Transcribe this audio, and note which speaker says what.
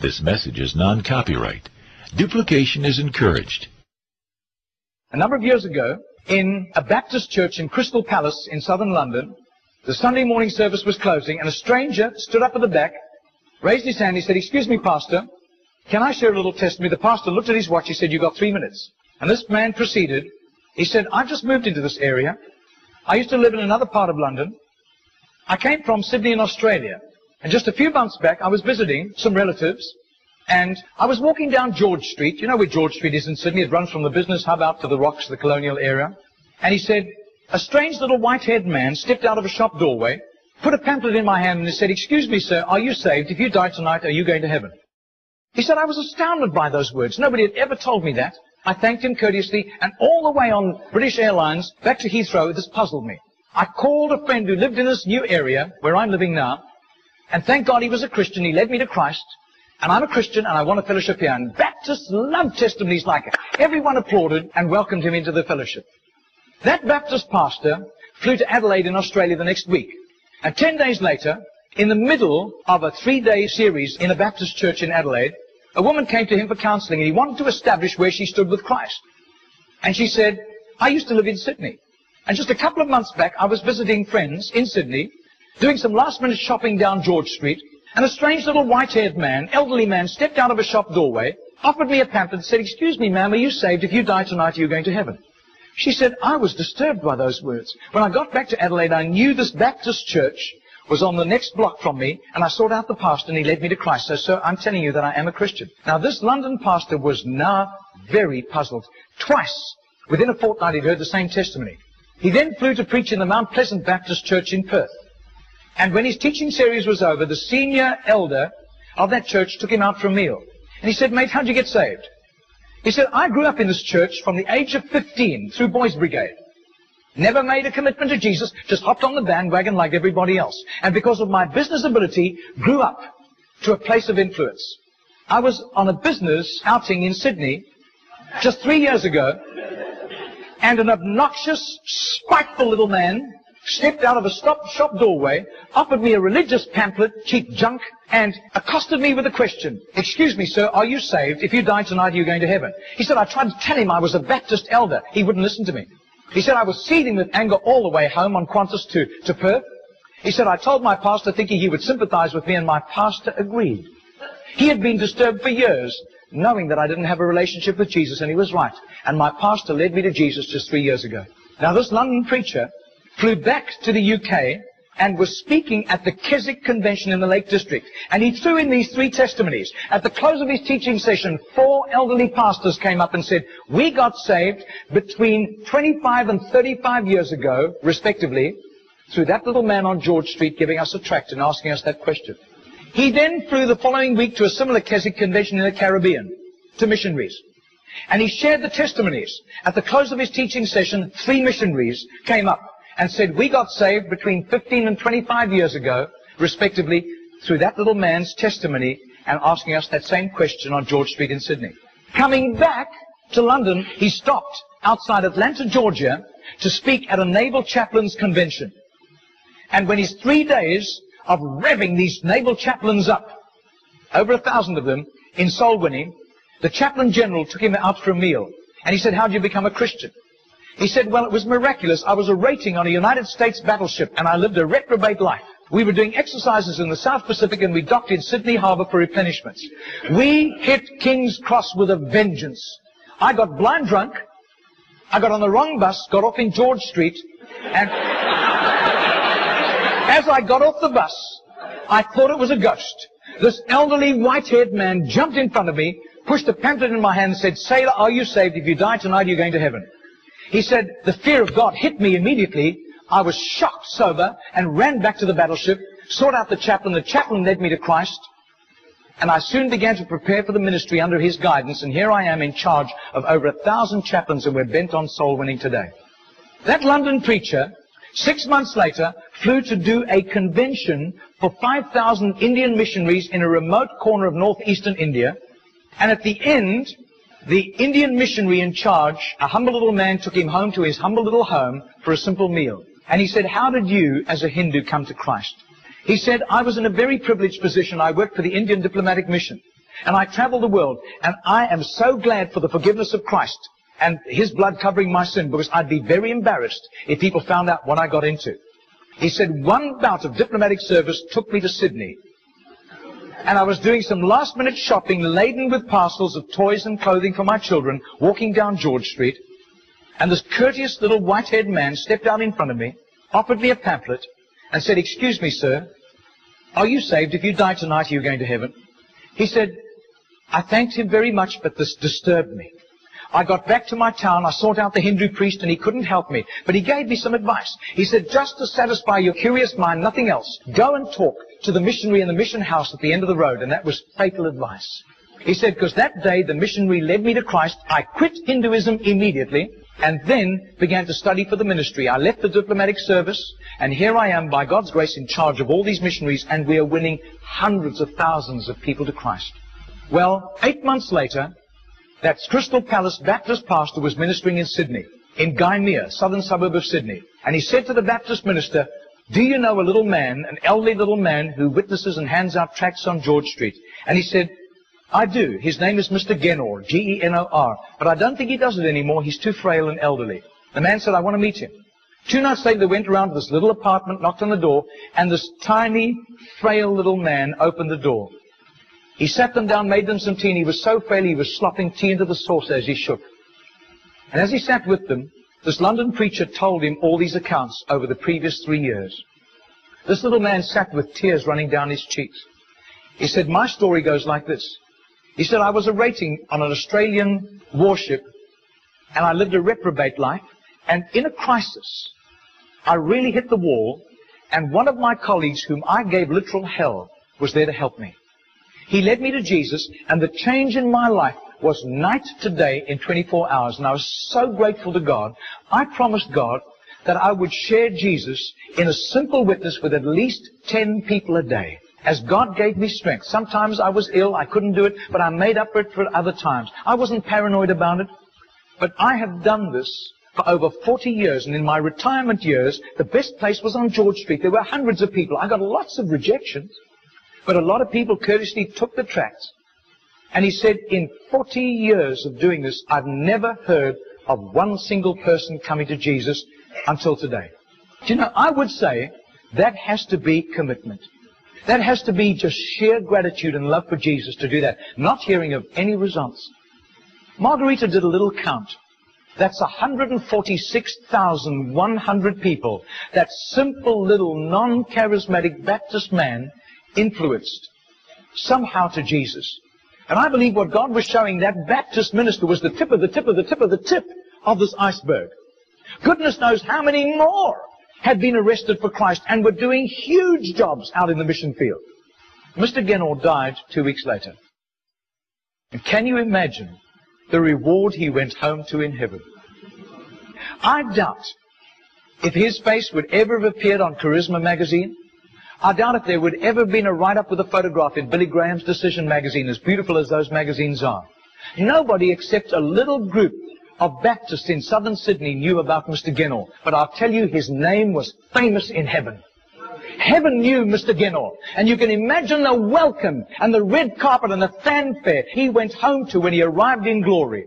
Speaker 1: This message is non-copyright. Duplication is encouraged.
Speaker 2: A number of years ago, in a Baptist church in Crystal Palace in southern London, the Sunday morning service was closing, and a stranger stood up at the back, raised his hand, he said, "Excuse me, Pastor, can I share a little testimony?" The pastor looked at his watch, he said, "You've got 3 minutes." And this man proceeded. He said, "I've just moved into this area. I used to live in another part of London. I came from Sydney in Australia. And just a few months back, I was visiting some relatives, and I was walking down George Street. You know where George Street is in Sydney? It runs from the business hub out to the Rocks, the colonial area. And he said, a strange little white-haired man stepped out of a shop doorway, put a pamphlet in my hand, and he said, "Excuse me, sir, are you saved? If you die tonight, are you going to heaven?" He said, I was astounded by those words. Nobody had ever told me that. I thanked him courteously, and all the way on British Airlines back to Heathrow, this puzzled me. I called a friend who lived in this new area where I'm living now, and thank God he was a Christian. He led me to Christ, and I'm a Christian, and I want a fellowship here. And Baptists love testimonies like it. Everyone applauded and welcomed him into the fellowship. That Baptist pastor flew to Adelaide in Australia the next week, and 10 days later, in the middle of a 3-day series in a Baptist church in Adelaide, a woman came to him for counseling, and he wanted to establish where she stood with Christ. And she said, "I used to live in Sydney. And just a couple of months back, I was visiting friends in Sydney, doing some last-minute shopping down George Street, and a strange little white-haired man, elderly man, stepped out of a shop doorway, offered me a pamphlet, and said, 'Excuse me, ma'am, are you saved? If you die tonight, are you going to heaven?'" She said, "I was disturbed by those words. When I got back to Adelaide, I knew this Baptist church was on the next block from me, and I sought out the pastor, and he led me to Christ. So, sir, I'm telling you that I am a Christian." Now, this London pastor was now very puzzled. Twice, within a fortnight, he'd heard the same testimony. He then flew to preach in the Mount Pleasant Baptist Church in Perth. And when his teaching series was over, the senior elder of that church took him out for a meal. And he said, "Mate, how'd you get saved?" He said, "I grew up in this church from the age of 15 through Boys Brigade. Never made a commitment to Jesus, just hopped on the bandwagon like everybody else. And because of my business ability, grew up to a place of influence. I was on a business outing in Sydney just 3 years ago, and an obnoxious, spiteful little man stepped out of a shop doorway, offered me a religious pamphlet, cheap junk, and accosted me with a question. 'Excuse me, sir, are you saved? If you die tonight, are you going to heaven?' He said, I tried to tell him I was a Baptist elder. He wouldn't listen to me. He said, I was seething with anger all the way home on Qantas to Perth. He said, I told my pastor thinking he would sympathize with me, and my pastor agreed. He had been disturbed for years, knowing that I didn't have a relationship with Jesus, and he was right. And my pastor led me to Jesus just 3 years ago." Now, this London preacher flew back to the UK and was speaking at the Keswick Convention in the Lake District. And he threw in these 3 testimonies. At the close of his teaching session, 4 elderly pastors came up and said, "We got saved between 25 and 35 years ago, respectively, through that little man on George Street giving us a tract and asking us that question." He then flew the following week to a similar Keswick Convention in the Caribbean, to missionaries. And he shared the testimonies. At the close of his teaching session, 3 missionaries came up and said, "We got saved between 15 and 25 years ago, respectively, through that little man's testimony and asking us that same question on George Street in Sydney." Coming back to London, he stopped outside Atlanta, Georgia, to speak at a naval chaplains convention. And when his 3 days of revving these naval chaplains up, over 1,000 of them, in soul winning, the chaplain general took him out for a meal. And he said, "How did you become a Christian?" He said, "Well, it was miraculous. I was a rating on a United States battleship, and I lived a reprobate life. We were doing exercises in the South Pacific, and we docked in Sydney Harbour for replenishments. We hit King's Cross with a vengeance. I got blind drunk. I got on the wrong bus, got off in George Street, and as I got off the bus, I thought it was a ghost. This elderly, white-haired man jumped in front of me, pushed a pamphlet in my hand, and said, 'Sailor, are you saved? If you die tonight, you're going to heaven.' He said, the fear of God hit me immediately. I was shocked sober and ran back to the battleship, sought out the chaplain. The chaplain led me to Christ, and I soon began to prepare for the ministry under his guidance, and here I am in charge of over 1,000 chaplains, and we're bent on soul winning today." That London preacher, 6 months later, flew to do a convention for 5,000 Indian missionaries in a remote corner of northeastern India, and at the end, the Indian missionary in charge, a humble little man, took him home to his humble little home for a simple meal. And he said, "How did you, as a Hindu, come to Christ?" He said, "I was in a very privileged position. I worked for the Indian diplomatic mission. And I travel the world, and I am so glad for the forgiveness of Christ and His blood covering my sin, because I'd be very embarrassed if people found out what I got into. He said, one bout of diplomatic service took me to Sydney. And I was doing some last-minute shopping laden with parcels of toys and clothing for my children, walking down George Street. And this courteous little white-haired man stepped out in front of me, offered me a pamphlet, and said, "Excuse me, sir, are you saved? If you die tonight, are you going to heaven?" He said, I thanked him very much, but this disturbed me. I got back to my town, I sought out the Hindu priest, and he couldn't help me. But he gave me some advice. He said, just to satisfy your curious mind, nothing else, go and talk to the missionary in the mission house at the end of the road. And that was fatal advice. He said, because that day the missionary led me to Christ. I quit Hinduism immediately and then began to study for the ministry. I left the diplomatic service, and here I am, by God's grace, in charge of all these missionaries, and we are winning hundreds of thousands of people to Christ. Well, 8 months later, that Crystal Palace Baptist pastor was ministering in Sydney, in Gymea, southern suburb of Sydney. And he said to the Baptist minister, do you know a little man, an elderly little man who witnesses and hands out tracts on George Street? And he said, I do. His name is Mr. Genor, G-E-N-O-R. But I don't think he does it anymore. He's too frail and elderly. The man said, I want to meet him. 2 nights later, they went around to this little apartment, knocked on the door, and this tiny, frail little man opened the door. He sat them down, made them some tea, and he was so frail he was slopping tea into the saucer as he shook. And as he sat with them, this London preacher told him all these accounts over the previous 3 years. This little man sat with tears running down his cheeks. He said, my story goes like this. He said, I was a rating on an Australian warship, and I lived a reprobate life, and in a crisis, I really hit the wall, and one of my colleagues, whom I gave literal hell, was there to help me. He led me to Jesus, and the change in my life was night to day in 24 hours. And I was so grateful to God. I promised God that I would share Jesus in a simple witness with at least 10 people a day, as God gave me strength. Sometimes I was ill, I couldn't do it, but I made up for it for other times. I wasn't paranoid about it, but I have done this for over 40 years, and in my retirement years, the best place was on George Street. There were hundreds of people. I got lots of rejections. But a lot of people courteously took the tracts. And he said, in 40 years of doing this, I've never heard of one single person coming to Jesus until today. Do you know, I would say that has to be commitment. That has to be just sheer gratitude and love for Jesus to do that, not hearing of any results. Margarita did a little count. That's 146,100 people. That simple little non-charismatic Baptist man influenced somehow to Jesus. And I believe what God was showing that Baptist minister was the tip of the tip of the tip of the tip of this iceberg. Goodness knows how many more had been arrested for Christ and were doing huge jobs out in the mission field. Mr. Genor died 2 weeks later. And can you imagine the reward he went home to in heaven? I doubt if his face would ever have appeared on Charisma magazine. I doubt if there would ever have been a write-up with a photograph in Billy Graham's Decision magazine, as beautiful as those magazines are. Nobody except a little group of Baptists in southern Sydney knew about Mr. Genor. But I'll tell you, his name was famous in heaven. Heaven knew Mr. Genor. And you can imagine the welcome and the red carpet and the fanfare he went home to when he arrived in glory.